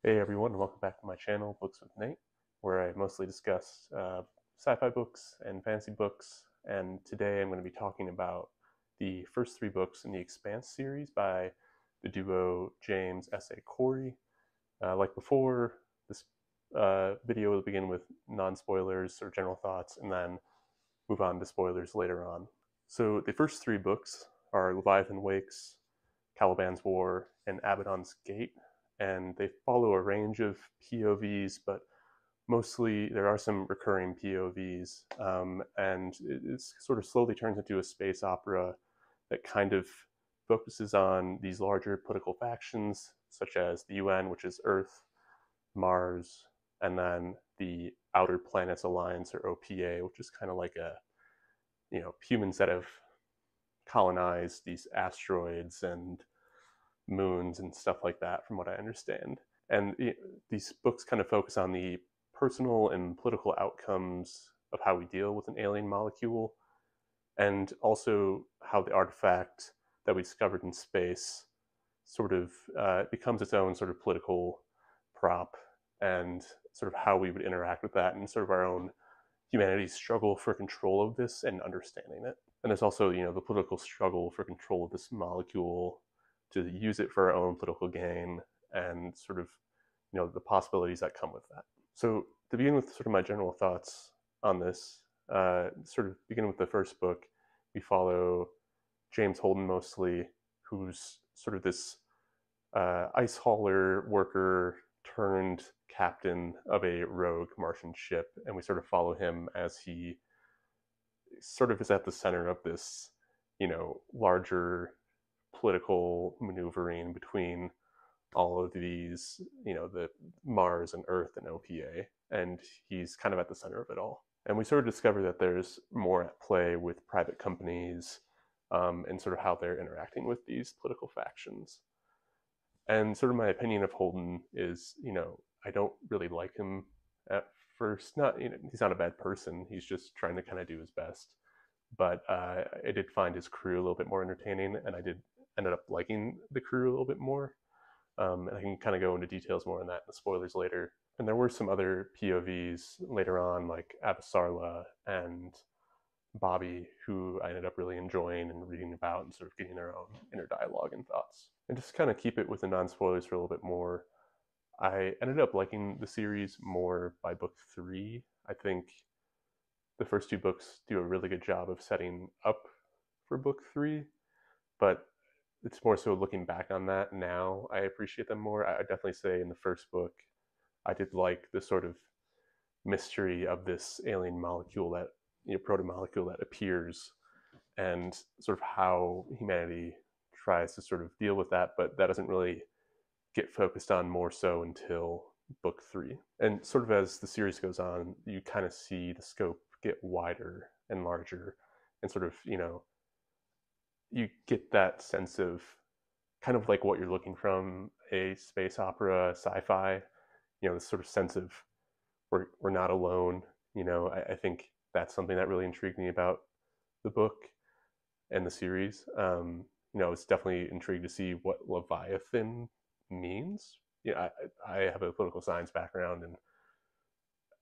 Hey everyone, welcome back to my channel, Books with Nate, where I mostly discuss sci-fi books and fantasy books. And today I'm going to be talking about the first three books in the Expanse series by the duo James S. A. Corey. Like before, this video will begin with non-spoilers or general thoughts, and then move on to spoilers later on. So the first three books are Leviathan Wakes, Calibans War, and Abaddon's Gate, and they follow a range of POVs, but mostly there are some recurring POVs, and it sort of slowly turns into a space opera that kind of focuses on these larger political factions, such as the UN, which is Earth, Mars, and then the Outer Planets Alliance, or OPA, which is kind of like a humans that have colonized these asteroids and moons and stuff like that, from what I understand. And these books kind of focus on the personal and political outcomes of how we deal with an alien molecule, and also how the artifact that we discovered in space sort of becomes its own sort of political prop, and sort of how we would interact with that, and sort of our own humanity's struggle for control of this and understanding it. And there's also, the political struggle for control of this molecule, to use it for our own political gain, and sort of, the possibilities that come with that. So to begin with sort of my general thoughts on this, sort of begin with the first book, we follow James Holden mostly, who's sort of this ice hauler worker turned captain of a rogue Martian ship, and we sort of follow him as he sort of is at the center of this, larger political maneuvering between all of these, the Mars and Earth and OPA, and he's kind of at the center of it all. And we sort of discover that there's more at play with private companies, and sort of how they're interacting with these political factions. And sort of my opinion of Holden is, I don't really like him at first. Not, he's not a bad person. He's just trying to kind of do his best. But I did find his crew a little bit more entertaining, and I ended up liking the crew a little bit more. And I can kind of go into details more on that in the spoilers later. And there were some other POVs later on, like Abasarla and Bobby, who I ended up really enjoying and reading about, and sort of getting their own inner dialogue and thoughts. And just kind of keep it with the non-spoilers for a little bit more, I ended up liking the series more by book 3. I think the first two books do a really good job of setting up for book 3, but it's more so looking back on that now, I appreciate them more. I definitely say in the first book, I did like the sort of mystery of this alien molecule, that proto-molecule that appears, and sort of how humanity tries to sort of deal with that, but that doesn't really get focused on more so until book 3. And sort of as the series goes on, you kind of see the scope get wider and larger, and sort of, you get that sense of kind of like what you're looking from a space opera, sci-fi, this sort of sense of we're not alone. I think that's something that really intrigued me about the book and the series. I was definitely intrigued to see what Leviathan means. I have a political science background, and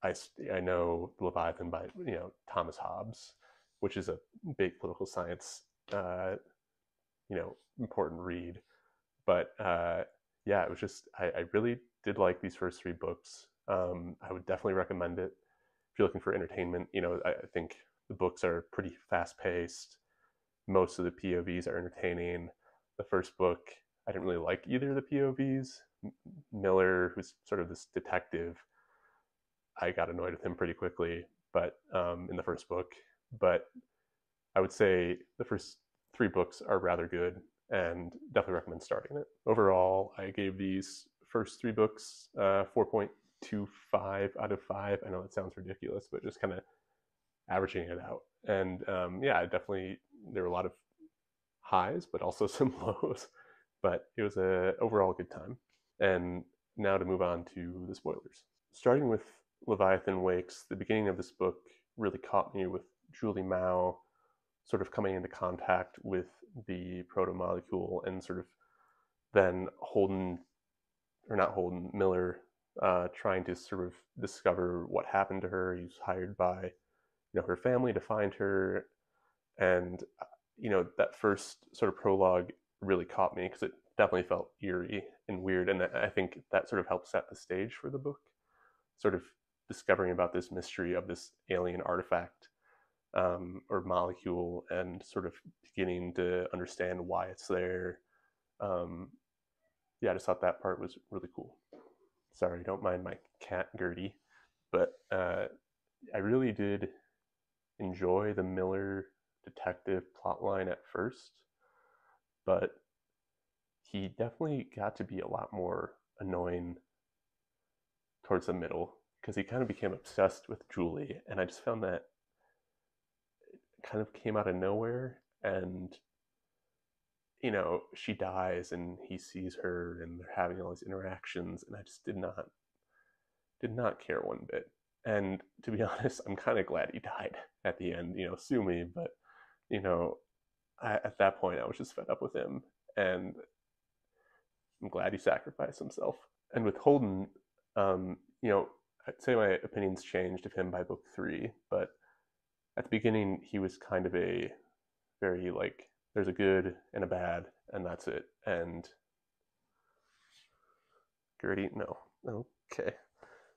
I know Leviathan by Thomas Hobbes, which is a big political science important read. But yeah, it was just I really did like these first three books. I would definitely recommend it if you're looking for entertainment. I think the books are pretty fast paced. Most of the POVs are entertaining. The first book, I didn't really like either of the POVs. Miller, who's sort of this detective, I got annoyed with him pretty quickly, but in the first book. But I would say the first three books are rather good, and definitely recommend starting it. Overall, I gave these first three books 4.25 out of 5. I know that sounds ridiculous, but just kind of averaging it out. And yeah, definitely there were a lot of highs, but also some lows. But it was a overall good time. And now to move on to the spoilers. Starting with Leviathan Wakes, the beginning of this book really caught me, with Julie Mao sort of coming into contact with the proto-molecule, and sort of then Holden or not Holden, Miller, trying to sort of discover what happened to her. He was hired by her family to find her, and that first sort of prologue really caught me because it definitely felt eerie and weird, and I think that sort of helped set the stage for the book, sort of discovering about this mystery of this alien artifact, or molecule, and sort of beginning to understand why it's there. Yeah, I just thought that part was really cool. Sorry, don't mind my cat Gertie, but I really did enjoy the Miller detective plotline at first, but he definitely got to be a lot more annoying towards the middle because he kind of became obsessed with Julie, and I just found that it kind of came out of nowhere. And she dies and he sees her and they're having all these interactions, and I just did not care one bit. And to be honest, I'm kind of glad he died at the end. Sue me, but at that point I was just fed up with him, and I'm glad he sacrificed himself. And with Holden, I'd say my opinions changed of him by book 3, but at the beginning he was kind of a very like, there's a good and a bad, and that's it. And Gertie, no, okay,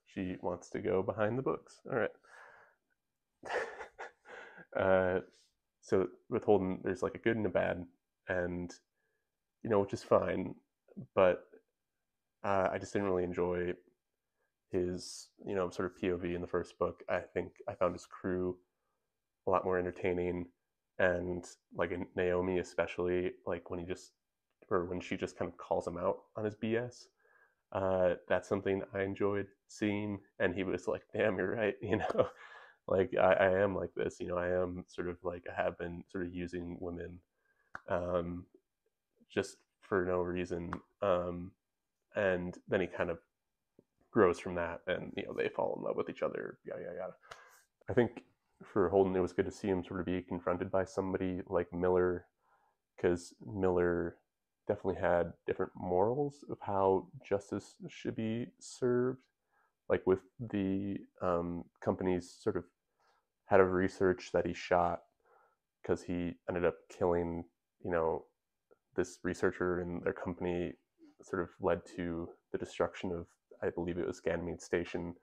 she wants to go behind the books. All right. So with Holden, there's like a good and a bad, and which is fine, but I just didn't really enjoy his sort of POV in the first book. I think I found his crew a lot more entertaining, and like in Naomi especially, like when she just kind of calls him out on his BS. That's something I enjoyed seeing, and he was like, "Damn, you're right," like I am like this, I am sort of like, I have been sort of using women, just for no reason, and then he kind of grows from that, and they fall in love with each other, yada yada yada. I think for Holden, it was good to see him sort of be confronted by somebody like Miller, because Miller definitely had different morals of how justice should be served. Like with the company's sort of head of research that he shot because he ended up killing, this researcher, and their company sort of led to the destruction of, I believe it was Ganymede Station,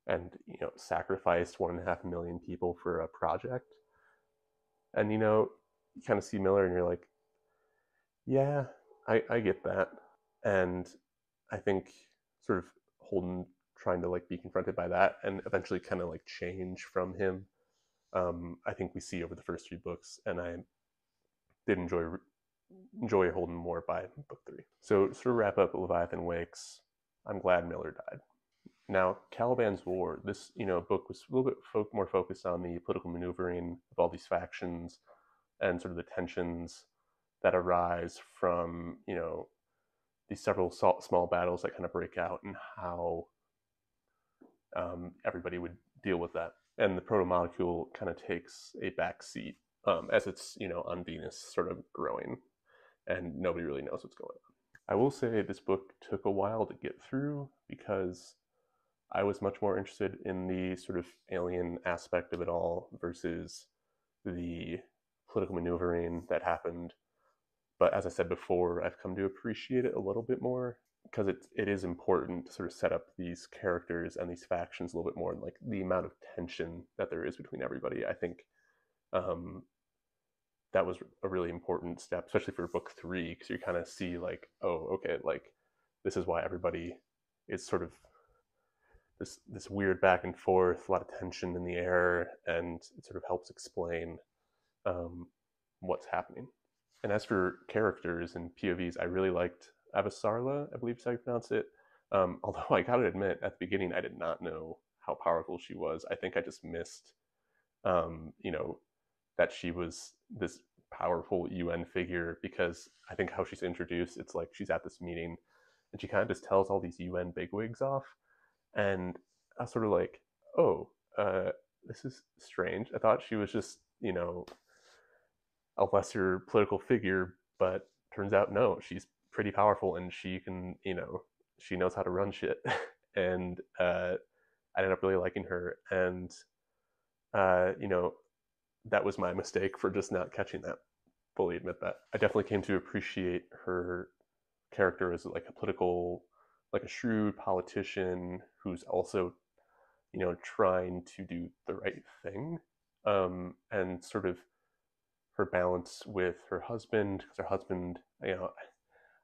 and sacrificed 1.5 million people for a project. And you kind of see Miller and you're like, yeah, I get that. And I think sort of Holden trying to like be confronted by that and eventually kind of like change from him, I think we see over the first 3 books, and I did enjoy Holden more by book 3. So to sort of wrap up Leviathan Wakes, I'm glad Miller died. Now, Calibans War, this book was a little bit more focused on the political maneuvering of all these factions and sort of the tensions that arise from these several small battles that kind of break out, and how everybody would deal with that. And the proto molecule kind of takes a back seat, as it's on Venus, sort of growing, and nobody really knows what's going on. I will say this book took a while to get through because I was much more interested in the sort of alien aspect of it all versus the political maneuvering that happened. But as I said before, I've come to appreciate it a little bit more because it is important to sort of set up these characters and these factions a little bit more, and like the amount of tension that there is between everybody. I think that was a really important step, especially for book 3, because you kind of see like, oh, okay, like this is why everybody is sort of this weird back and forth, a lot of tension in the air, and it sort of helps explain what's happening. And as for characters and POVs, I really liked Avasarla, I believe is how you pronounce it. Although I gotta admit, at the beginning, I did not know how powerful she was. I think I just missed, that she was this powerful UN figure, because I think how she's introduced, it's like she's at this meeting and she kind of just tells all these UN bigwigs off. And I was sort of like, oh, this is strange. I thought she was just, a lesser political figure, but turns out no, she's pretty powerful, and she can, she knows how to run shit. And I ended up really liking her. And, you know, that was my mistake for just not catching that. Fully admit that. I definitely came to appreciate her character as like a political, like a shrewd politician who's also, you know, trying to do the right thing. And sort of her balance with her husband, because her husband, you know,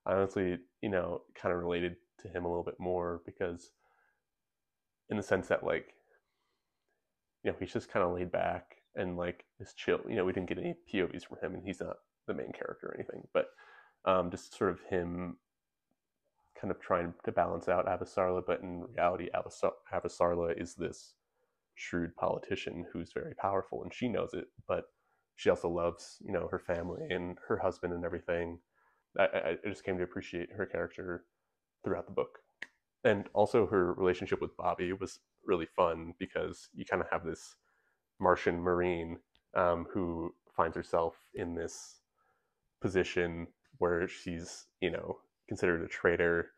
I honestly, you know, kind of related to him a little bit more because in the sense that like, you know, he's just kind of laid back and like is chill. You know, we didn't get any POVs from him, and he's not the main character or anything, but just sort of him kind of trying to balance out Avasarla, but in reality, Avasarla is this shrewd politician who's very powerful, and she knows it, but she also loves, you know, her family and her husband and everything. I just came to appreciate her character throughout the book. And also her relationship with Bobby was really fun because you kind of have this Martian Marine who finds herself in this position where she's, you know, considered a traitor,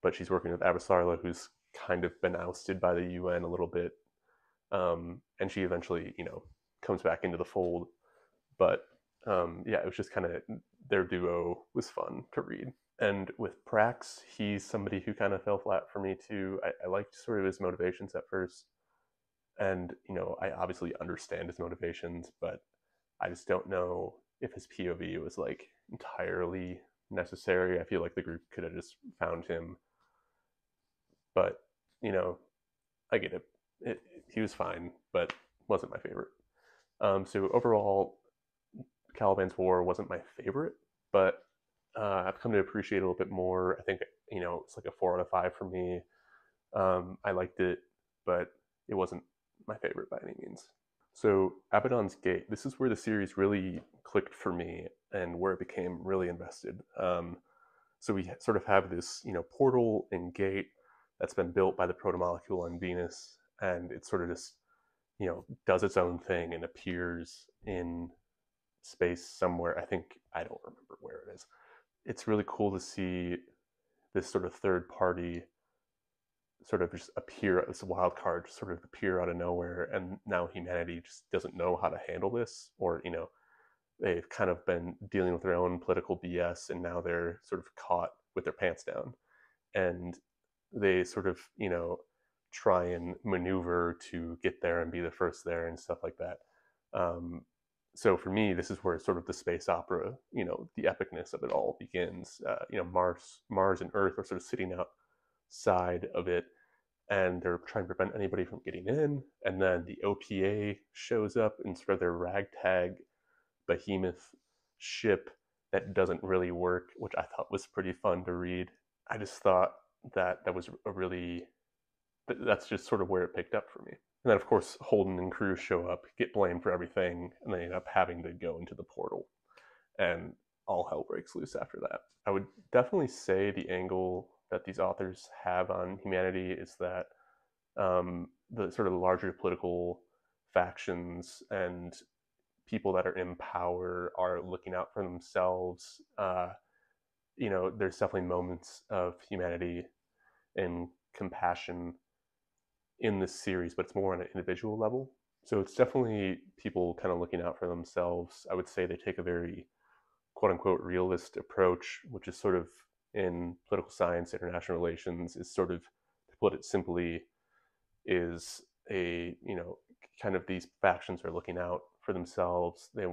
but she's working with Avasarla, who's kind of been ousted by the UN a little bit. And she eventually, you know, comes back into the fold. But yeah, it was just kind of, their duo was fun to read. And with Prax, he's somebody who kind of fell flat for me too. I liked sort of his motivations at first. And, you know, I obviously understand his motivations, but I just don't know if his POV was like entirely necessary. I feel like the group could have just found him. But, you know, I get it. He was fine, but wasn't my favorite. So overall, Calibans War wasn't my favorite, but I've come to appreciate it a little bit more. I think, you know, it's like a 4 out of 5 for me. I liked it, but it wasn't my favorite by any means. So Abaddon's Gate, this is where the series really clicked for me and where it became really invested. So we sort of have this, you know, portal and gate that's been built by the protomolecule on Venus, and it sort of just, you know, does its own thing and appears in space somewhere. I don't remember where it is. It's really cool to see this sort of third party sort of just appear, this wild card just sort of appear out of nowhere, and now humanity just doesn't know how to handle this, or, you know, they've kind of been dealing with their own political BS, and now they're sort of caught with their pants down, and they sort of, you know, try and maneuver to get there and be the first there and stuff like that. So for me, this is where sort of the space opera, you know, the epicness of it all begins. You know, Mars and Earth are sort of sitting outside of it, and they're trying to prevent anybody from getting in. And then the OPA shows up in sort of their ragtag behemoth ship that doesn't really work, which I thought was pretty fun to read. I just thought that was a really, that's just sort of where it picked up for me. And then, of course, Holden and crew show up, get blamed for everything, and they end up having to go into the portal. And all hell breaks loose after that. I would definitely say the angle that these authors have on humanity is that the sort of larger political factions and people that are in power are looking out for themselves. You know, there's definitely moments of humanity and compassion in this series, but it's more on an individual level. So it's definitely people kind of looking out for themselves. I would say they take a very quote unquote realist approach, which is sort of in political science, international relations, is sort of, to put it simply, is a, you know, kind of these factions are looking out for themselves. They,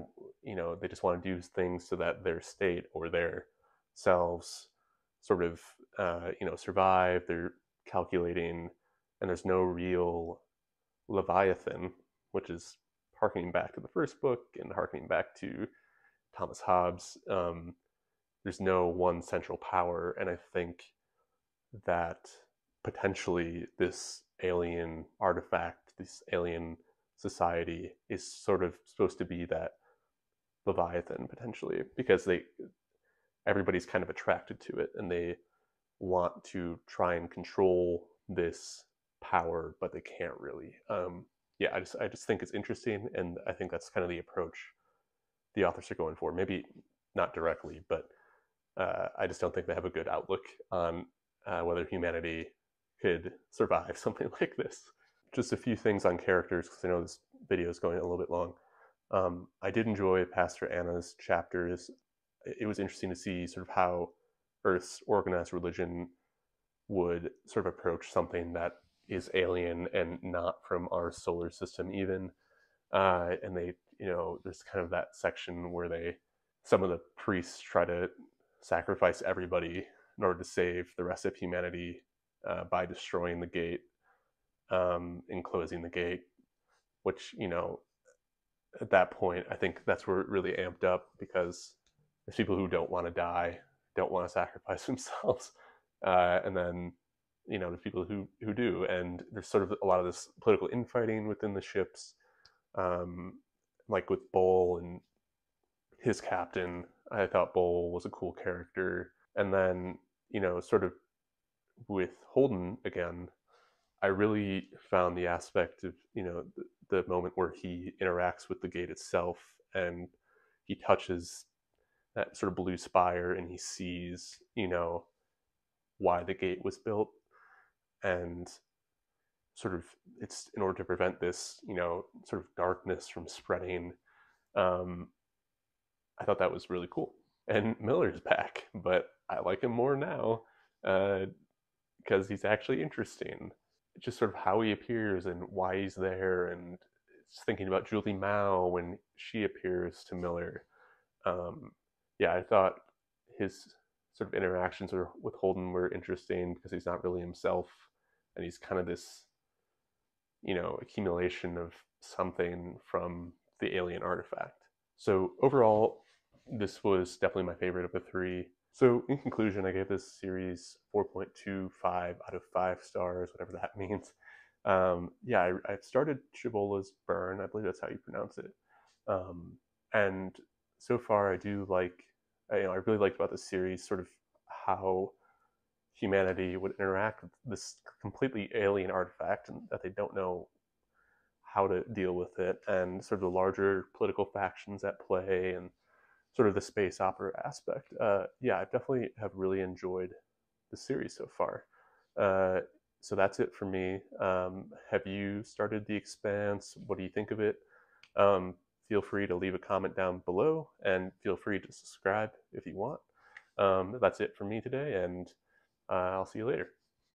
you know, they just want to do things so that their state or their selves sort of, you know, survive. They're calculating, and there's no real Leviathan, which is harkening back to the first book and harkening back to Thomas Hobbes. There's no one central power, and I think that potentially this alien artifact, this alien society, is sort of supposed to be that Leviathan potentially, because everybody's kind of attracted to it, and they want to try and control this power, but they can't really. Yeah, I just think it's interesting, and I think that's kind of the approach the authors are going for. Maybe not directly, but I just don't think they have a good outlook on whether humanity could survive something like this. Just a few things on characters, because I know this video is going a little bit long. I did enjoy Pastor Anna's chapters. It was interesting to see sort of how Earth's organized religion would sort of approach something that is alien and not from our solar system even. And they, there's kind of that section where some of the priests try to sacrifice everybody in order to save the rest of humanity by destroying the gate and closing the gate, which, at that point, I think that's where it really amped up, because there's people who don't want to die, don't want to sacrifice themselves. And then, there's people who do. And there's sort of a lot of this political infighting within the ships, like with Bull and his captain. I thought Bull was a cool character. And then, sort of with Holden again, I really found the aspect of, the moment where he interacts with the gate itself and he touches that sort of blue spire and he sees, why the gate was built. And sort of it's in order to prevent this, sort of darkness from spreading. I thought that was really cool. And Miller's back, but I like him more now because he's actually interesting. Just sort of how he appears and why he's there, and thinking about Julie Mao when she appears to Miller. Yeah, I thought his sort of interactions with Holden were interesting because he's not really himself, and he's kind of this, accumulation of something from the alien artifact. So overall, this was definitely my favorite of the three. So in conclusion, I gave this series 4.25 out of 5 stars, whatever that means. Yeah, I started Shibola's Burn. I believe that's how you pronounce it. And so far, I do like, I really liked about this series sort of how humanity would interact with this completely alien artifact and that they don't know how to deal with it, and sort of the larger political factions at play and sort of the space opera aspect. Yeah, I definitely have really enjoyed the series so far. So that's it for me. Have you started The Expanse? What do you think of it? Feel free to leave a comment down below, and feel free to subscribe if you want. That's it for me today, and I'll see you later.